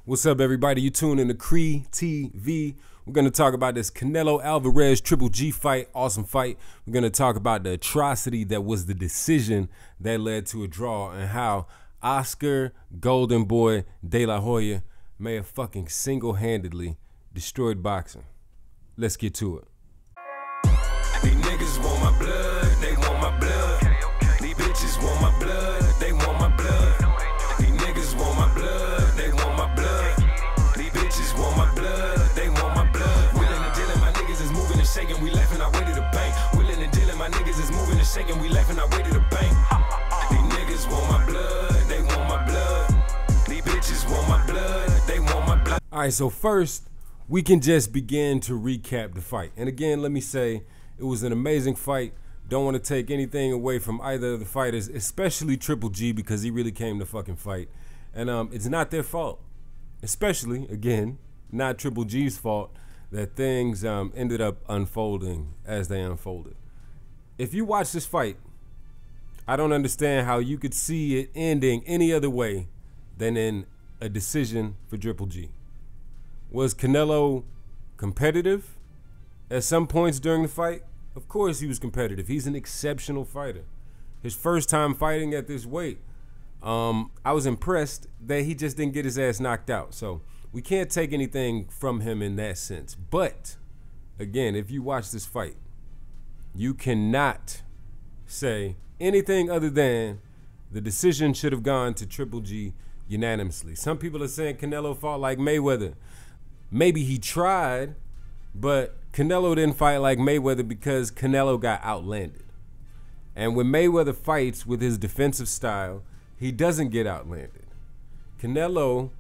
What's up, everybody? You tune in to Cree TV. We're going to talk about this Canelo Alvarez Triple G fight. Awesome fight. We're going to talk about the atrocity that was the decision that led to a draw and how Oscar Golden Boy De La Hoya may have fucking single-handedly destroyed boxing. Let's get to it. These niggas want my blood, they want my blood. These bitches want my blood, they want my blood. These niggas want my blood, they want my blood. These bitches want my blood, they want my blood. Willing and dealing, my niggas is moving and shaking, we laughing our way to the bank. Willing and dealing, my niggas is moving and shaking, we laughing our way to the bank. These niggas want my blood, they want my blood. These bitches want my blood, they want my blood. All right, so first, we can just begin to recap the fight. And again, let me say, it was an amazing fight. Don't want to take anything away from either of the fighters, especially Triple G, because he really came to fucking fight. And it's not their fault, especially, again, not Triple G's fault that things ended up unfolding as they unfolded. If you watch this fight, I don't understand how you could see it ending any other way than in a decision for Triple G. Was Canelo competitive at some points during the fight? Of course he was competitive. He's an exceptional fighter. His first time fighting at this weight, I was impressed that he just didn't get his ass knocked out. So we can't take anything from him in that sense. But, again, if you watch this fight, you cannot say anything other than the decision should have gone to Triple G unanimously. Some people are saying Canelo fought like Mayweather. Maybe he tried, but Canelo didn't fight like Mayweather because Canelo got outlanded. And when Mayweather fights with his defensive style, he doesn't get outlanded. Canelo,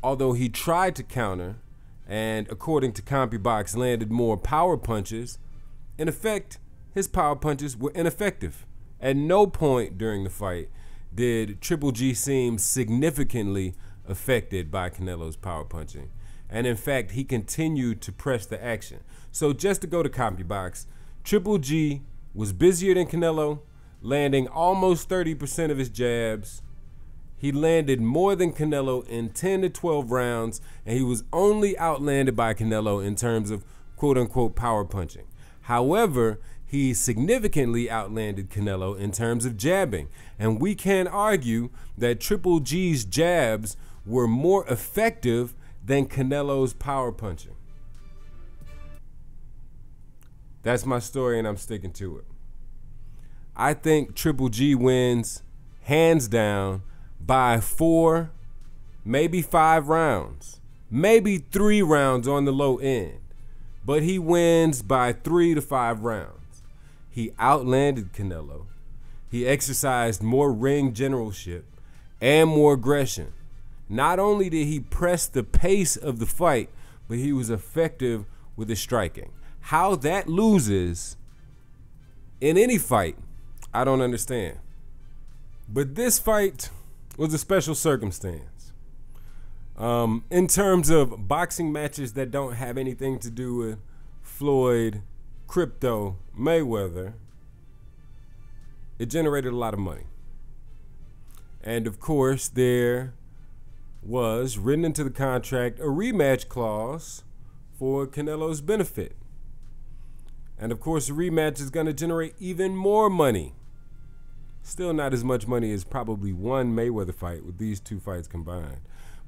although he tried to counter, and according to CompuBox, landed more power punches, in effect, his power punches were ineffective. At no point during the fight did Triple G seem significantly affected by Canelo's power punching. And in fact, he continued to press the action. So just to go to CompuBox, Triple G was busier than Canelo, landing almost 30% of his jabs. He landed more than Canelo in 10 to 12 rounds, and he was only outlanded by Canelo in terms of quote-unquote power punching. However, he significantly outlanded Canelo in terms of jabbing. And we can argue that Triple G's jabs were more effective than Canelo's power punching. That's my story and I'm sticking to it. I think Triple G wins hands down by 4, maybe 5 rounds, maybe 3 rounds on the low end, but he wins by 3 to 5 rounds. He outlanded Canelo. He exercised more ring generalship and more aggression. Not only did he press the pace of the fight, but he was effective with his striking. How that loses in any fight, I don't understand. But this fight was a special circumstance. In terms of boxing matches that don't have anything to do with Floyd, Crypto, Mayweather, it generated a lot of money. And of course, there was written into the contract a rematch clause for Canelo's benefit. And of course, the rematch is going to generate even more money. Still not as much money as probably one Mayweather fight with these 2 fights combined.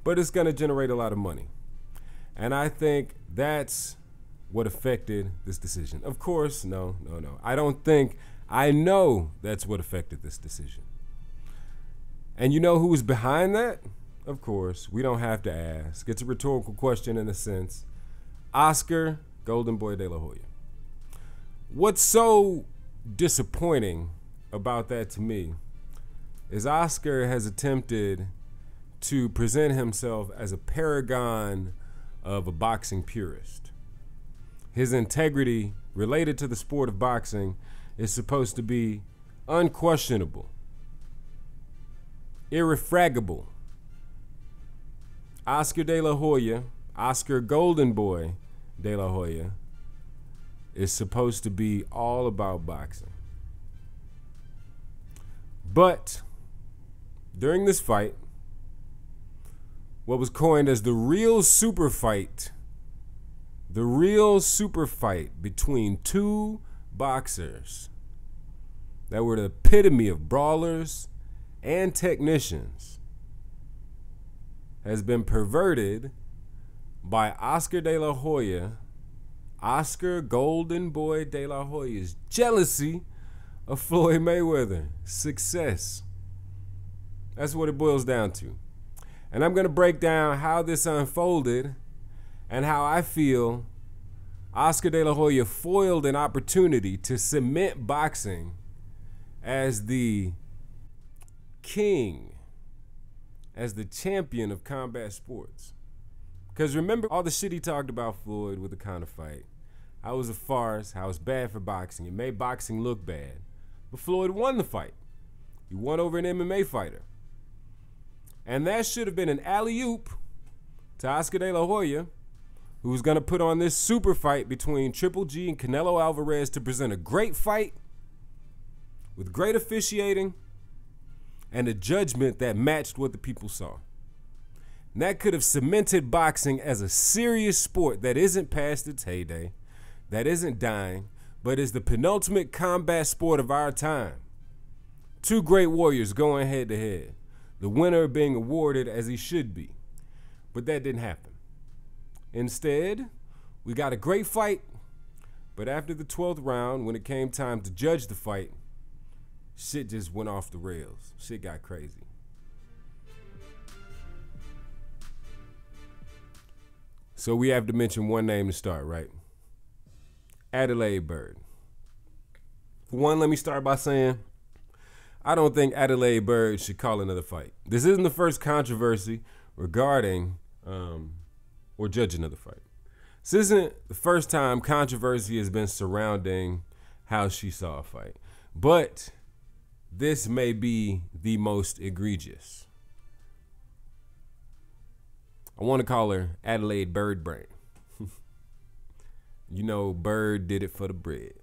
But it's going to generate a lot of money. And I think that's what affected this decision. Of course, no. I know that's what affected this decision. And you know who was behind that? Of course, we don't have to ask. It's a rhetorical question in a sense. Oscar Golden Boy De La Hoya. What's so disappointing about that to me is Oscar has attempted to present himself as a paragon of a boxing purist. His integrity related to the sport of boxing is supposed to be unquestionable, irrefragable. Oscar De La Hoya, Oscar Golden Boy De La Hoya, is supposed to be all about boxing. But during this fight, what was coined as the real super fight. The real super fight between two boxers that were the epitome of brawlers and technicians has been perverted by Oscar de la Hoya, Oscar Golden Boy de la Hoya's jealousy of Floyd Mayweather success. That's what it boils down to. And I'm going to break down how this unfolded and how I feel Oscar de la Hoya foiled an opportunity to cement boxing as the king, as the champion of combat sports. Because remember all the shit he talked about Floyd with the kind of fight. How it was a farce, how it was bad for boxing. It made boxing look bad. But Floyd won the fight. He won over an MMA fighter. And that should have been an alley-oop to Oscar de la Hoya, who was going to put on this super fight between Triple G and Canelo Alvarez to present a great fight with great officiating and a judgment that matched what the people saw. And that could have cemented boxing as a serious sport that isn't past its heyday, that isn't dying, but is the penultimate combat sport of our time. Two great warriors going head to head, the winner being awarded as he should be. But that didn't happen. Instead, we got a great fight, but after the 12th round, when it came time to judge the fight, shit just went off the rails. Shit got crazy. So we have to mention one name to start, right? Adalaide Bird. For one, let me start by saying, I don't think Adalaide Bird should call another fight. This isn't the first controversy regarding or judge another fight. This isn't the first time controversy has been surrounding how she saw a fight. But this may be the most egregious. I want to call her Adalaide Bird Brain. You know, Bird did it for the bread.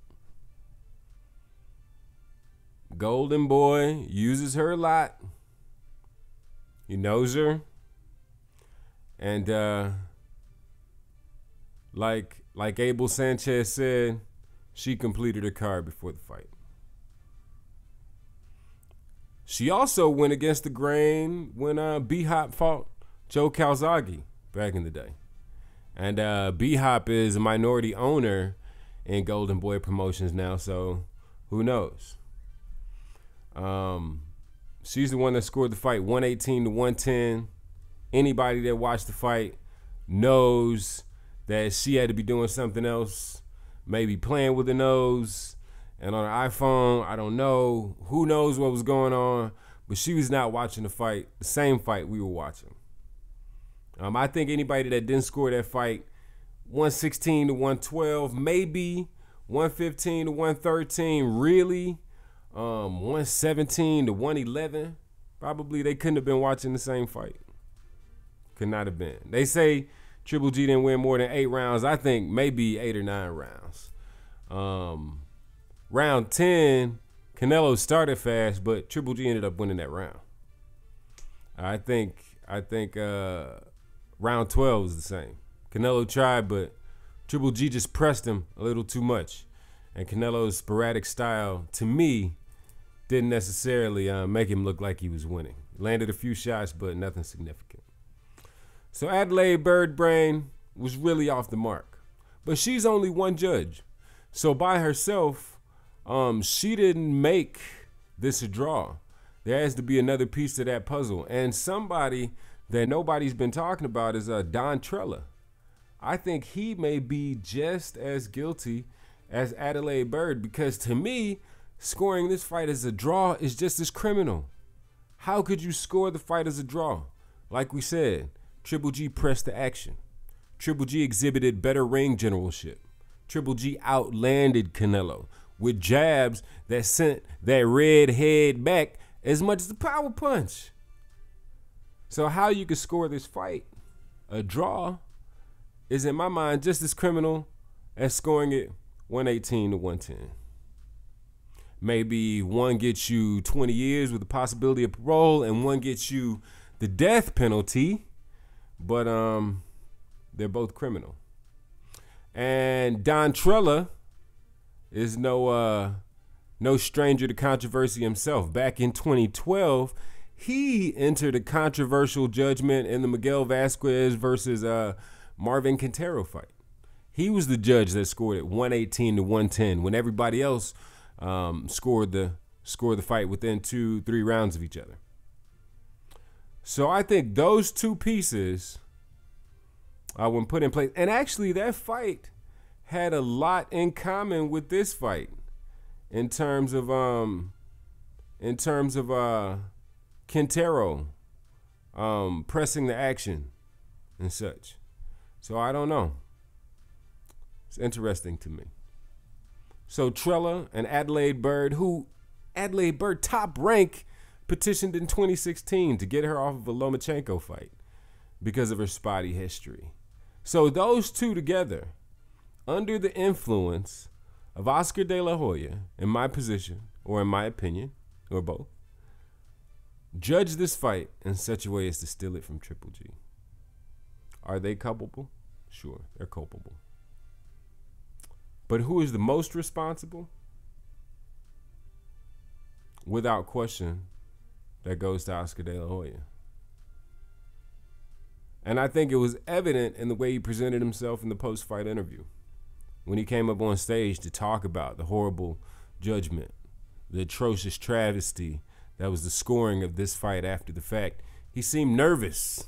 Golden Boy uses her a lot. He knows her. And like Abel Sanchez said, she completed her card before the fight. She also went against the grain when B-Hop fought Joe Calzaghe back in the day. And B-Hop is a minority owner in Golden Boy Promotions now, so who knows? She's the one that scored the fight 118 to 110. Anybody that watched the fight knows that she had to be doing something else, maybe playing with her nose, and on her iPhone, I don't know. Who knows what was going on, but she was not watching the fight, the same fight we were watching. I think anybody that didn't score that fight, 116 to 112, maybe 115 to 113, really, 117 to 111, probably they couldn't have been watching the same fight. Could not have been. They say Triple G didn't win more than 8 rounds. I think maybe 8 or 9 rounds. Round 10, Canelo started fast, but Triple G ended up winning that round. I think round 12 was the same. Canelo tried, but Triple G just pressed him a little too much. And Canelo's sporadic style, to me, didn't necessarily make him look like he was winning. Landed a few shots, but nothing significant. So Adalaide Bird Brain was really off the mark. But she's only one judge. So by herself, she didn't make this a draw. There has to be another piece to that puzzle. And somebody that nobody's been talking about is Don Trella. I think he may be just as guilty as Adalaide Bird, because to me, scoring this fight as a draw is just as criminal. How could you score the fight as a draw? Like we said, Triple G pressed the action. Triple G exhibited better ring generalship. Triple G outlanded Canelo with jabs that sent that red head back as much as the power punch. So how you could score this fight, a draw, is in my mind just as criminal as scoring it 118 to 110. Maybe one gets you 20 years with the possibility of parole and one gets you the death penalty. but they're both criminal. And Don Trella is no stranger to controversy himself. Back in 2012, he entered a controversial judgment in the Miguel Vasquez versus Marvin Quintero fight. He was the judge that scored it 118 to 110 when everybody else scored the fight within 2-3 rounds of each other. So I think those two pieces, when put in place, and actually that fight had a lot in common with this fight in terms of Quintero pressing the action and such. So I don't know. It's interesting to me. So Trella and Adalaide Bird, Adalaide Bird top rank, petitioned in 2016 to get her off of a Lomachenko fight because of her spotty history. So those two together, under the influence of Oscar De La Hoya, in my position, or in my opinion, or both, judge this fight in such a way as to steal it from Triple G. Are they culpable? Sure, they're culpable. But who is the most responsible? Without question, that goes to Oscar De La Hoya. And I think it was evident in the way he presented himself in the post-fight interview when he came up on stage to talk about the horrible judgment, the atrocious travesty that was the scoring of this fight after the fact. He seemed nervous.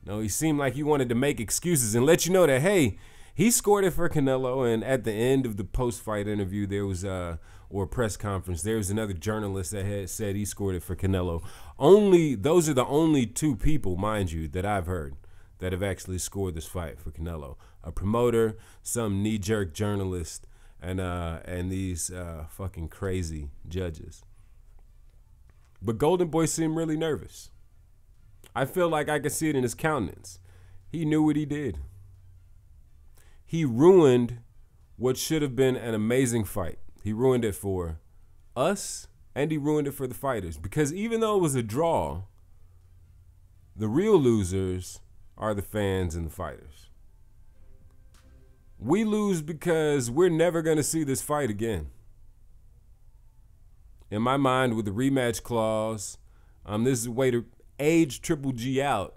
No, he seemed like he wanted to make excuses and let you know that, hey, he scored it for Canelo, and at the end of the post-fight interview, there was or press conference, there was another journalist that had said he scored it for Canelo. Those are the only two people, mind you, that I've heard that have actually scored this fight for Canelo. A promoter, some knee-jerk journalist, and these fucking crazy judges. But Golden Boy seemed really nervous. I feel like I could see it in his countenance. He knew what he did. He ruined what should have been an amazing fight. He ruined it for us, and he ruined it for the fighters. Because even though it was a draw, the real losers are the fans and the fighters. We lose because we're never going to see this fight again. In my mind, with the rematch clause, this is a way to age Triple G out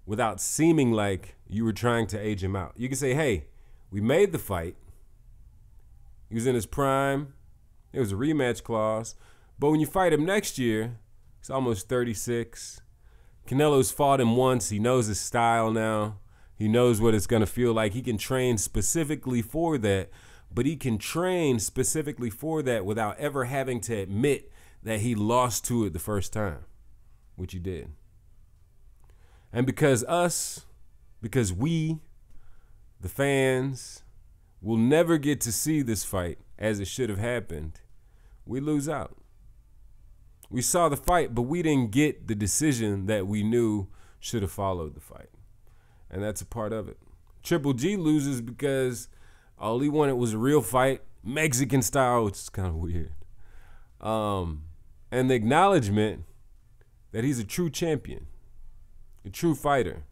without seeming like you were trying to age him out. You can say, hey, we made the fight. He was in his prime. There was a rematch clause. But when you fight him next year, he's almost 36. Canelo's fought him once. He knows his style now. He knows what it's going to feel like. He can train specifically for that. But he can train specifically for that without ever having to admit that he lost to it the first time, which he did. And because we, the fans, will never get to see this fight as it should have happened, we lose out. We saw the fight, but we didn't get the decision that we knew should have followed the fight. And that's a part of it. Triple G loses because all he wanted was a real fight, Mexican style, which is kind of weird. And the acknowledgement that he's a true champion, a true fighter,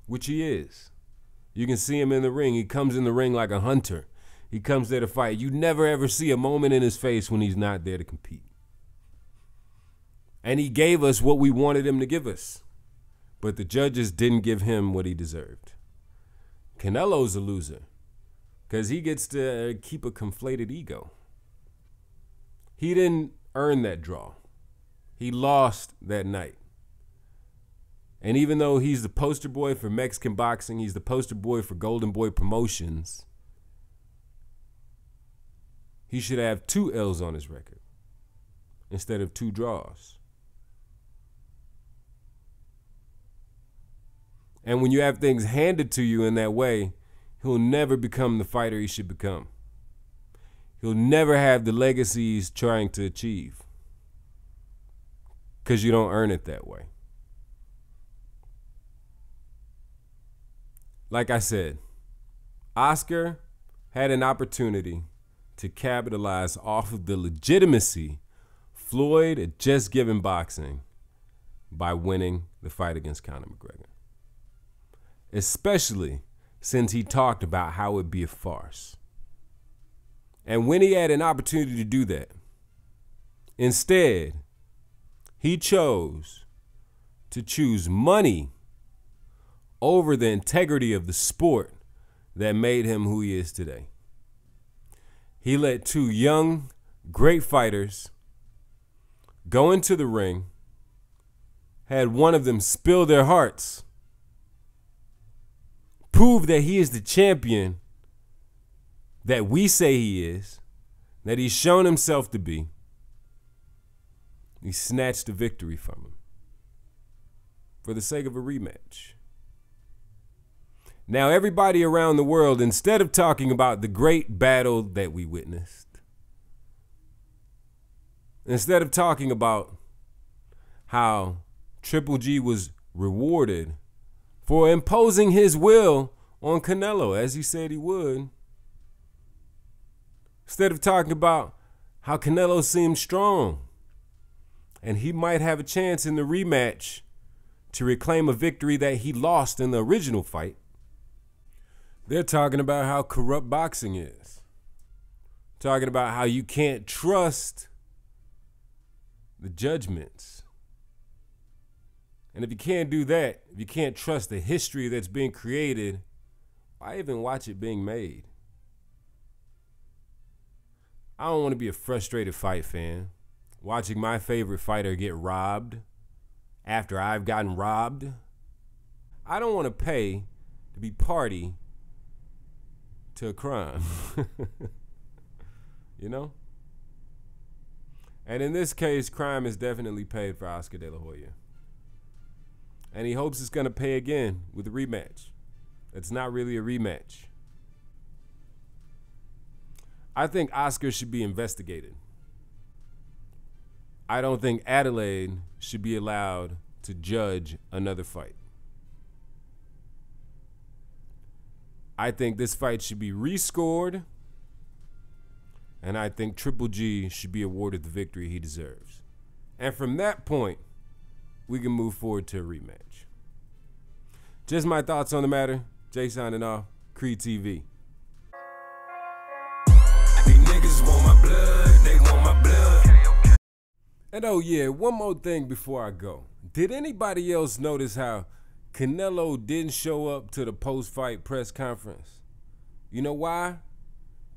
which he is. You can see him in the ring. He comes in the ring like a hunter. He comes there to fight. You never ever see a moment in his face when he's not there to compete. And he gave us what we wanted him to give us. But the judges didn't give him what he deserved. Canelo's a loser because he gets to keep a conflated ego. He didn't earn that draw. He lost that night. And even though he's the poster boy for Mexican boxing, he's the poster boy for Golden Boy Promotions, he should have 2 L's on his record instead of 2 draws. And when you have things handed to you in that way, he'll never become the fighter he should become. He'll never have the legacy he's trying to achieve because you don't earn it that way. Like I said, Oscar had an opportunity to capitalize off of the legitimacy Floyd had just given boxing by winning the fight against Conor McGregor. especially since he talked about how it'd be a farce. And when he had an opportunity to do that, instead, he chose to choose money over the integrity of the sport that made him who he is today. He let two young, great fighters go into the ring, had one of them spill their hearts, prove that he is the champion that we say he is, that he's shown himself to be. He snatched the victory from him for the sake of a rematch. Now, everybody around the world, instead of talking about the great battle that we witnessed, instead of talking about how Triple G was rewarded for imposing his will on Canelo, as he said he would, instead of talking about how Canelo seemed strong and he might have a chance in the rematch to reclaim a victory that he lost in the original fight, they're talking about how corrupt boxing is. Talking about how you can't trust the judgments. And if you can't do that, if you can't trust the history that's being created, why even watch it being made? I don't want to be a frustrated fight fan, watching my favorite fighter get robbed after I've gotten robbed. I don't want to pay to be party to a crime. You know? And in this case, crime is definitely paid for Oscar De La Hoya. And he hopes it's going to pay again with a rematch. It's not really a rematch. I think Oscar should be investigated. I don't think Adalaide should be allowed to judge another fight. I think this fight should be rescored, and I think Triple G should be awarded the victory he deserves. And from that point, we can move forward to a rematch. Just my thoughts on the matter. Jay signing off. Creed TV. These niggas want my blood, they want my blood. And oh yeah, one more thing before I go. Did anybody else notice how Canelo didn't show up to the post-fight press conference? You know why?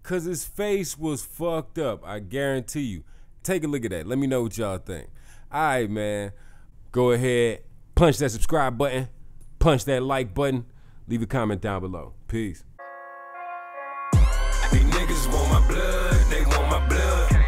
Because his face was fucked up, I guarantee you. Take a look at that. Let me know what y'all think. All right, man. Go ahead, punch that subscribe button, punch that like button, leave a comment down below. Peace. These niggas want my blood, they want my blood.